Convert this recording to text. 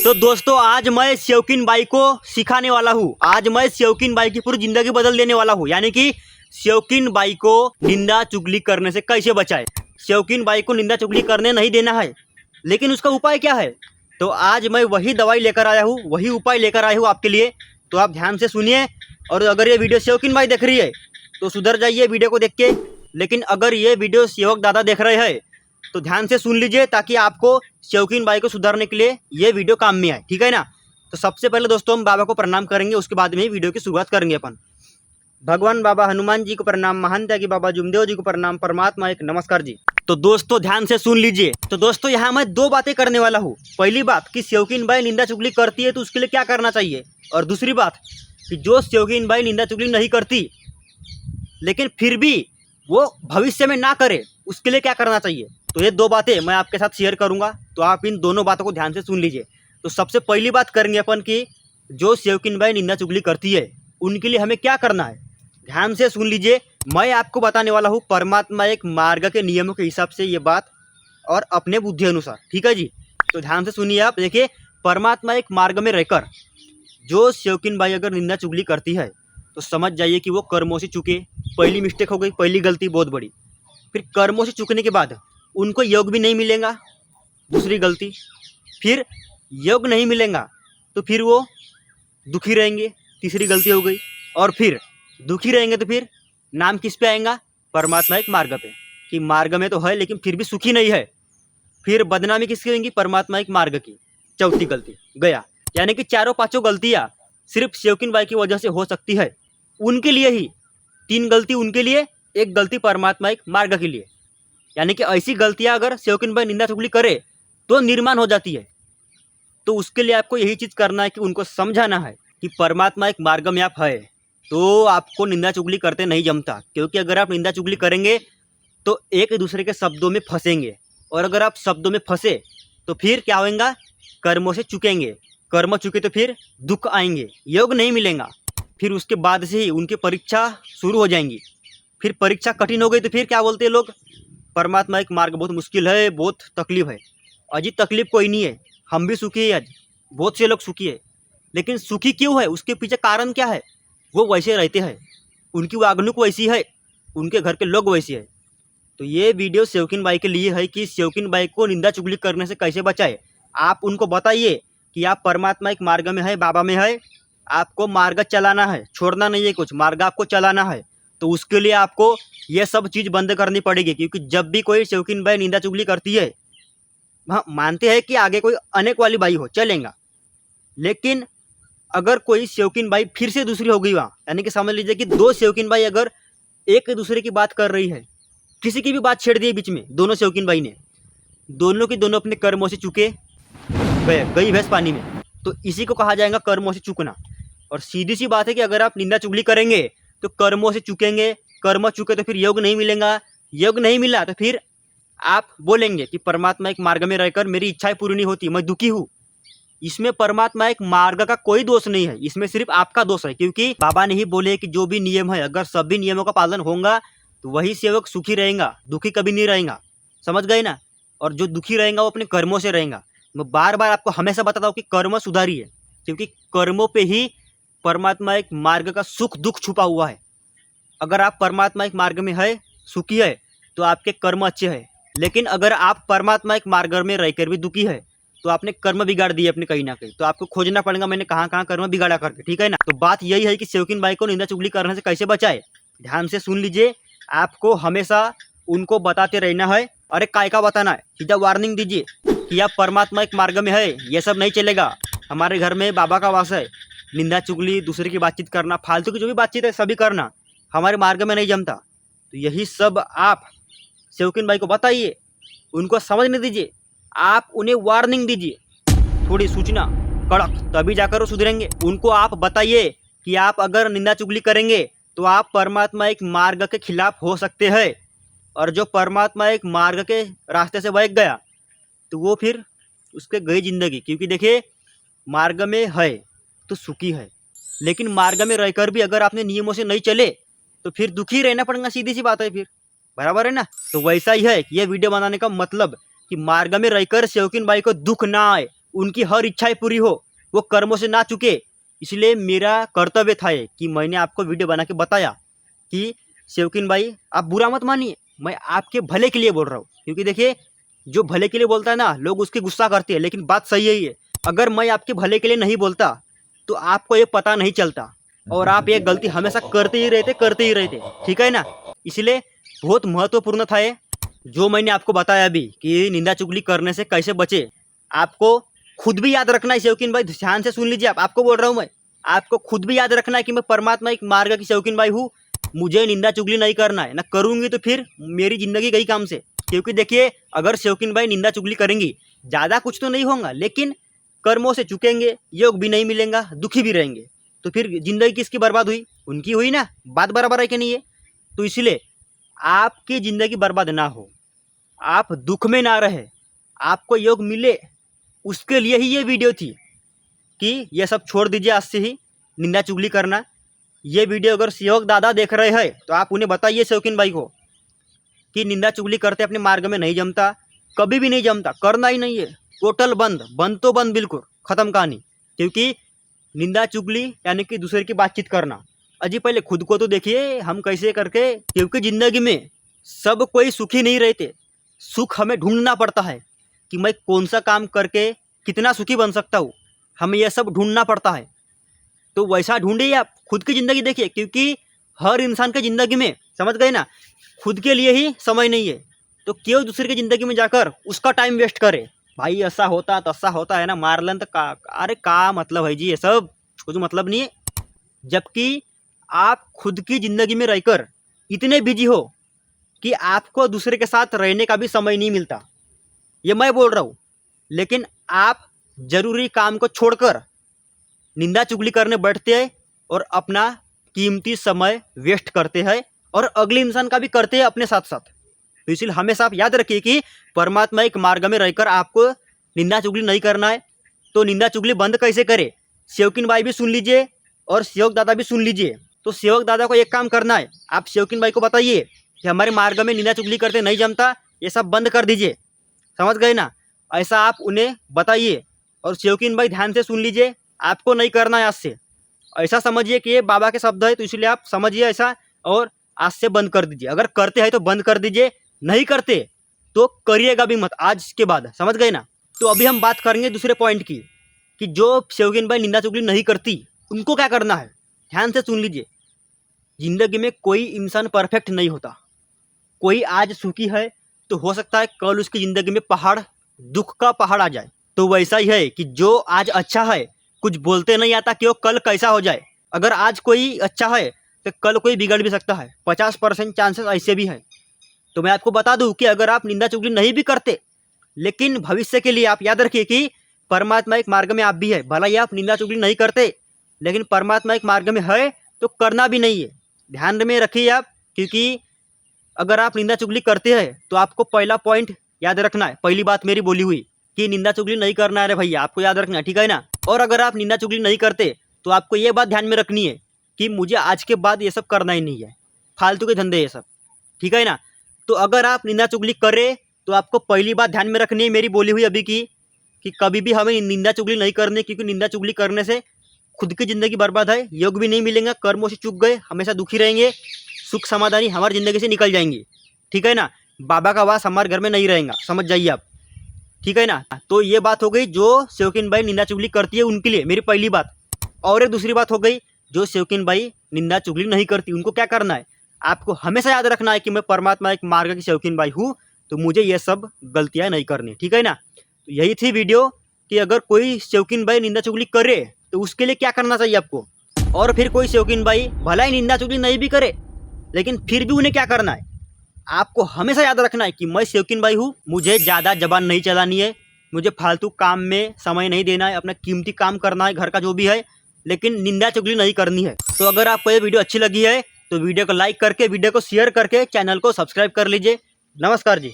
तो दोस्तों आज मैं शौकीन बाई को सिखाने वाला हूँ। आज मैं शौकीन बाई की पूरी जिंदगी बदल देने वाला हूँ। यानी कि शौकीन बाई को निंदा चुगली करने से कैसे बचाए। शौकीन बाई को निंदा चुगली करने नहीं देना है, लेकिन उसका उपाय क्या है। तो आज मैं वही दवाई लेकर आया हूँ, वही उपाय लेकर आया हूँ आपके लिए। तो आप ध्यान से सुनिए, और अगर ये वीडियो शौकीन बाई देख रही है तो सुधर जाइए वीडियो को देख के। लेकिन अगर ये वीडियो सेवक दादा देख रहे हैं तो ध्यान से सुन लीजिए, ताकि आपको शौकीन बाई को सुधारने के लिए ये वीडियो काम में आए, ठीक है ना। तो सबसे पहले दोस्तों हम बाबा को प्रणाम करेंगे, उसके बाद में ही वीडियो की शुरुआत करेंगे अपन। भगवान बाबा हनुमान जी को प्रणाम, महान त्यागी बाबा जुमदेव जी को प्रणाम, परमात्मा एक नमस्कार जी। तो दोस्तों ध्यान से सुन लीजिए। तो दोस्तों यहाँ मैं दो बातें करने वाला हूँ। पहली बात कि शौकीन बाई निंदा चुगली करती है तो उसके लिए क्या करना चाहिए, और दूसरी बात कि जो शौकीन बाई निंदा चुगली नहीं करती लेकिन फिर भी वो भविष्य में ना करे, उसके लिए क्या करना चाहिए। तो ये दो बातें मैं आपके साथ शेयर करूंगा, तो आप इन दोनों बातों को ध्यान से सुन लीजिए। तो सबसे पहली बात करेंगे अपन कि जो शौकीन बाई निंदा चुगली करती है उनके लिए हमें क्या करना है। ध्यान से सुन लीजिए, मैं आपको बताने वाला हूँ परमात्मा एक मार्ग के नियमों के हिसाब से ये बात, और अपने बुद्धि अनुसार, ठीक है जी। तो ध्यान से सुनिए आप। देखिए, परमात्मा एक मार्ग में रहकर जो शौकीन बाई अगर निंदा चुगली करती है तो समझ जाइए कि वो कर्मों से चुके। पहली मिस्टेक हो गई, पहली गलती बहुत बड़ी। फिर कर्मों से चुकने के बाद उनको योग भी नहीं मिलेगा, दूसरी गलती। फिर योग नहीं मिलेगा तो फिर वो दुखी रहेंगे, तीसरी गलती हो गई। और फिर दुखी रहेंगे तो फिर नाम किस पे आएगा, परमात्मा एक मार्ग पे, कि मार्ग में तो है लेकिन फिर भी सुखी नहीं है। फिर बदनामी किसकी होगी, परमात्मा एक मार्ग की, चौथी गलती गया। यानी कि चारों पांचों गलतियाँ सिर्फ शौकीन बाई की वजह से हो सकती है, उनके लिए ही। तीन गलती उनके लिए, एक गलती परमात्मा एक मार्ग के लिए। यानी कि ऐसी गलतियां अगर शौकीन बाई निंदा चुगली करे तो निर्माण हो जाती है। तो उसके लिए आपको यही चीज़ करना है कि उनको समझाना है कि परमात्मा एक मार्ग में आप है, तो आपको निंदा चुगली करते नहीं जमता। क्योंकि अगर आप निंदा चुगली करेंगे तो एक दूसरे के शब्दों में फंसेंगे, और अगर आप शब्दों में फंसे तो फिर क्या होगा, कर्मों से चुकेंगे। कर्म चुके तो फिर दुख आएंगे, योग नहीं मिलेगा। फिर उसके बाद से ही उनकी परीक्षा शुरू हो जाएंगी। फिर परीक्षा कठिन हो गई तो फिर क्या बोलते हैं लोग, परमात्मा एक मार्ग बहुत मुश्किल है, बहुत तकलीफ है। अजी तकलीफ कोई नहीं है, हम भी सुखी है, आज बहुत से लोग सुखी है। लेकिन सुखी क्यों है, उसके पीछे कारण क्या है। वो वैसे रहते हैं, उनकी वागणुक वैसी है, उनके घर के लोग वैसे है। तो ये वीडियो शौकीन बाई के लिए है कि शौकीन बाई को निंदा चुगली करने से कैसे बचाए। आप उनको बताइए कि आप परमात्मा एक मार्ग में है, बाबा में है, आपको मार्ग चलाना है, छोड़ना नहीं है कुछ, मार्ग आपको चलाना है। तो उसके लिए आपको ये सब चीज़ बंद करनी पड़ेगी। क्योंकि जब भी कोई शौकीन बाई निंदा चुगली करती है, हाँ मानते हैं कि आगे कोई अनेक वाली बाई हो चलेगा, लेकिन अगर कोई शौकीन बाई फिर से दूसरी हो गई वहाँ, यानी कि समझ लीजिए कि दो शौकीन बाई अगर एक दूसरे की बात कर रही है, किसी की भी बात छेड़ दी है बीच में, दोनों शौकीन बाई ने, दोनों की दोनों अपने कर्मों से चुके गई भैंस पानी में, तो इसी को कहा जाएगा कर्मों से चुकना। और सीधी सी बात है कि अगर आप निंदा चुगली करेंगे तो कर्मों से चुकेंगे, कर्म चुके तो फिर योग नहीं मिलेगा, योग नहीं मिला तो फिर आप बोलेंगे कि परमात्मा एक मार्ग में रहकर मेरी इच्छाएं पूरी नहीं होती, मैं दुखी हूँ। इसमें परमात्मा एक मार्ग का कोई दोष नहीं है, इसमें सिर्फ आपका दोष है। क्योंकि बाबा ने ही बोले कि जो भी नियम है, अगर सभी नियमों का पालन होगा तो वही सेवक सुखी रहेगा, दुखी कभी नहीं रहेगा। समझ गए ना। और जो दुखी रहेगा वो अपने कर्मों से रहेगा। मैं बार बार आपको हमेशा बताता हूँ कि कर्म सुधारिए, क्योंकि कर्मों पे ही परमात्मा एक मार्ग का सुख दुख छुपा हुआ है। अगर आप परमात्मा एक मार्ग में है, सुखी है, तो आपके कर्म अच्छे हैं। लेकिन अगर आप परमात्मा एक मार्ग में रहकर भी दुखी है तो आपने कर्म बिगाड़ दिए अपने कहीं ना कहीं। तो आपको खोजना पड़ेगा मैंने कहाँ कहाँ कर्म बिगाड़ा करके, ठीक है ना। तो बात यही है कि शौकीन बाई को निंदा चुगली करने से कैसे बचाए। ध्यान से सुन लीजिए, आपको हमेशा उनको बताते रहना है। अरे काय का बताना है, सीधा वार्निंग दीजिए कि आप परमात्मा एक मार्ग में है, ये सब नहीं चलेगा। हमारे घर में बाबा का वास है, निंदा चुगली, दूसरे की बातचीत करना, फालतू की जो भी बातचीत है सभी करना हमारे मार्ग में नहीं जमता। तो यही सब आप शौकीन बाई को बताइए, उनको समझने दीजिए, आप उन्हें वार्निंग दीजिए, थोड़ी सूचना कड़क, तभी जाकर वो सुधरेंगे। उनको आप बताइए कि आप अगर निंदा चुगली करेंगे तो आप परमात्मा एक मार्ग के खिलाफ हो सकते हैं। और जो परमात्मा एक मार्ग के रास्ते से बहक गया तो वो फिर उसके गई जिंदगी। क्योंकि देखिए, मार्ग में है तो सुखी है, लेकिन मार्ग में रहकर भी अगर आपने नियमों से नहीं चले तो फिर दुखी रहना पड़ेगा, सीधी सी बात है फिर, बराबर है ना। तो वैसा ही है कि ये वीडियो बनाने का मतलब कि मार्ग में रहकर शौकीन बाई को दुख ना आए, उनकी हर इच्छाएं पूरी हो, वो कर्मों से ना चुके। इसलिए मेरा कर्तव्य था ये कि मैंने आपको वीडियो बना के बताया कि शौकीन भाई आप बुरा मत मानिए, मैं आपके भले के लिए बोल रहा हूँ। क्योंकि देखिए जो भले के लिए बोलता है ना, लोग उसके गुस्सा करते हैं, लेकिन बात सही है ये। अगर मैं आपके भले के लिए नहीं बोलता तो आपको ये पता नहीं चलता और आप ये गलती हमेशा करते ही रहते, ठीक है ना। इसलिए बहुत महत्वपूर्ण था ये जो मैंने आपको बताया अभी कि निंदा चुगली करने से कैसे बचे। आपको खुद भी याद रखना है शौकीन भाई, ध्यान से सुन लीजिए, आपको बोल रहा हूँ मैं। आपको खुद भी याद रखना है कि मैं परमात्मा एक मार्ग की शौकीन भाई हूँ, मुझे निंदा चुगली नहीं करना है, ना करूँगी तो फिर मेरी ज़िंदगी गई काम से। क्योंकि देखिए अगर शौकीन भाई निंदा चुगली करेंगी, ज़्यादा कुछ तो नहीं होगा, लेकिन कर्मों से चुकेंगे, योग भी नहीं मिलेगा, दुखी भी रहेंगे, तो फिर ज़िंदगी किसकी बर्बाद हुई? उनकी हुई ना। बात बराबर है कि नहीं है? तो इसलिए आपकी ज़िंदगी बर्बाद ना हो, आप दुख में ना रहे, आपको योग मिले, उसके लिए ही ये वीडियो थी कि ये सब छोड़ दीजिए आज से ही निंदा चुगली करना। ये वीडियो अगर सेवक दादा देख रहे हैं तो आप उन्हें बताइए शौकीन भाई को कि निंदा चुगली करते अपने मार्ग में नहीं जमता, कभी भी नहीं जमता, करना ही नहीं है। टोटल बंद, बंद तो बंद, बिल्कुल ख़त्म कहानी। क्योंकि निंदा चुगली यानी कि दूसरे की बातचीत करना। अजी पहले खुद को तो देखिए हम कैसे करके, क्योंकि ज़िंदगी में सब कोई सुखी नहीं रहते, सुख हमें ढूंढना पड़ता है कि मैं कौन सा काम करके कितना सुखी बन सकता हूँ, हमें यह सब ढूंढना पड़ता है। तो वैसा ढूंढिए, आप खुद की ज़िंदगी देखिए, क्योंकि हर इंसान की ज़िंदगी में, समझ गए ना, खुद के लिए ही समय नहीं है, तो क्यों दूसरे की ज़िंदगी में जाकर उसका टाइम वेस्ट करे। भाई ऐसा होता तसा होता है ना, मार लें तो का, अरे का मतलब है जी, ये सब कुछ मतलब नहीं है। जबकि आप खुद की ज़िंदगी में रहकर इतने बिजी हो कि आपको दूसरे के साथ रहने का भी समय नहीं मिलता, ये मैं बोल रहा हूँ। लेकिन आप ज़रूरी काम को छोड़कर निंदा चुगली करने बैठते हैं और अपना कीमती समय वेस्ट करते हैं और अगले इंसान का भी करते हैं अपने साथ साथ। तो इसलिए हमेशा आप याद रखिए कि परमात्मा एक मार्ग में रहकर आपको निंदा चुगली नहीं करना है। तो निंदा चुगली बंद कैसे करे, शौकीन भाई भी सुन लीजिए और सेवक दादा भी सुन लीजिए। तो सेवक दादा को एक काम करना है, आप शौकीन भाई को बताइए कि हमारे मार्ग में निंदा चुगली करते नहीं जमता, ये सब बंद कर दीजिए, समझ गए ना। ऐसा आप उन्हें बताइए और शौकीन भाई ध्यान से सुन लीजिए, आपको नहीं करना है आज से। ऐसा समझिए कि ये बाबा के शब्द है, तो इसलिए आप समझिए ऐसा और आज से बंद कर दीजिए। अगर करते हैं तो बंद कर दीजिए, नहीं करते तो करिएगा भी मत आज के बाद, समझ गए ना। तो अभी हम बात करेंगे दूसरे पॉइंट की कि जो शौकीन भाई निंदा चुगली नहीं करती उनको क्या करना है। ध्यान से सुन लीजिए, जिंदगी में कोई इंसान परफेक्ट नहीं होता। कोई आज सुखी है तो हो सकता है कल उसकी ज़िंदगी में पहाड़, दुख का पहाड़ आ जाए। तो वैसा ही है कि जो आज अच्छा है, कुछ बोलते नहीं आता कि वो कल कैसा हो जाए। अगर आज कोई अच्छा है तो कल कोई बिगड़ भी सकता है, 50% चांसेस ऐसे भी हैं। तो मैं आपको बता दूं कि अगर आप निंदा चुगली नहीं भी करते, लेकिन भविष्य के लिए आप याद रखिए कि परमात्मा एक मार्ग में आप भी है। भला ही आप निंदा चुगली नहीं करते, लेकिन परमात्मा एक मार्ग में है तो करना भी नहीं है, ध्यान में रखिए आप। क्योंकि अगर आप निंदा चुगली करते हैं तो आपको पहला पॉइंट याद रखना है, पहली बात मेरी बोली हुई कि निंदा चुगली नहीं करना है रे भैया, आपको याद रखना है, ठीक है ना। और अगर आप निंदा चुगली नहीं करते तो आपको ये बात ध्यान में रखनी है कि मुझे आज के बाद ये सब करना ही नहीं है, फालतू के धंधे ये सब, ठीक है ना। तो अगर आप निंदा चुगली करें तो आपको पहली बात ध्यान में रखनी है मेरी बोली हुई अभी की कि कभी भी हमें निंदा चुगली नहीं करनी, क्योंकि निंदा चुगली करने से खुद की ज़िंदगी बर्बाद है, योग भी नहीं मिलेगा, कर्मों से चूक गए, हमेशा दुखी रहेंगे, सुख समाधानी हमारी ज़िंदगी से निकल जाएंगी, ठीक है ना। बाबा का वास हमारे घर में नहीं रहेगा, समझ जाइए आप, ठीक है ना। तो ये बात हो गई जो शौकीन भाई निंदा चुगली करती है उनके लिए मेरी पहली बात। और एक दूसरी बात हो गई जो शौकीन भाई निंदा चुगली नहीं करती, उनको क्या करना है, आपको हमेशा याद रखना है कि मैं परमात्मा एक मार्ग की शौकीन भाई हूँ, तो मुझे ये सब गलतियाँ नहीं करनी, ठीक है ना। तो यही थी वीडियो कि अगर कोई शौकीन भाई निंदा चुगली करे तो उसके लिए क्या करना चाहिए आपको। और फिर कोई शौकीन भाई भला ही निंदा चुगली नहीं भी करे, लेकिन फिर भी उन्हें क्या करना है, आपको हमेशा याद रखना है कि मैं शौकीन भाई हूँ, मुझे ज़्यादा जबान नहीं चलानी है, मुझे फालतू काम में समय नहीं देना है, अपना कीमती काम करना है, घर का जो भी है, लेकिन निंदा चुगली नहीं करनी है। तो अगर आपको ये वीडियो अच्छी लगी है तो वीडियो को लाइक करके, वीडियो को शेयर करके चैनल को सब्सक्राइब कर लीजिए। नमस्कार जी।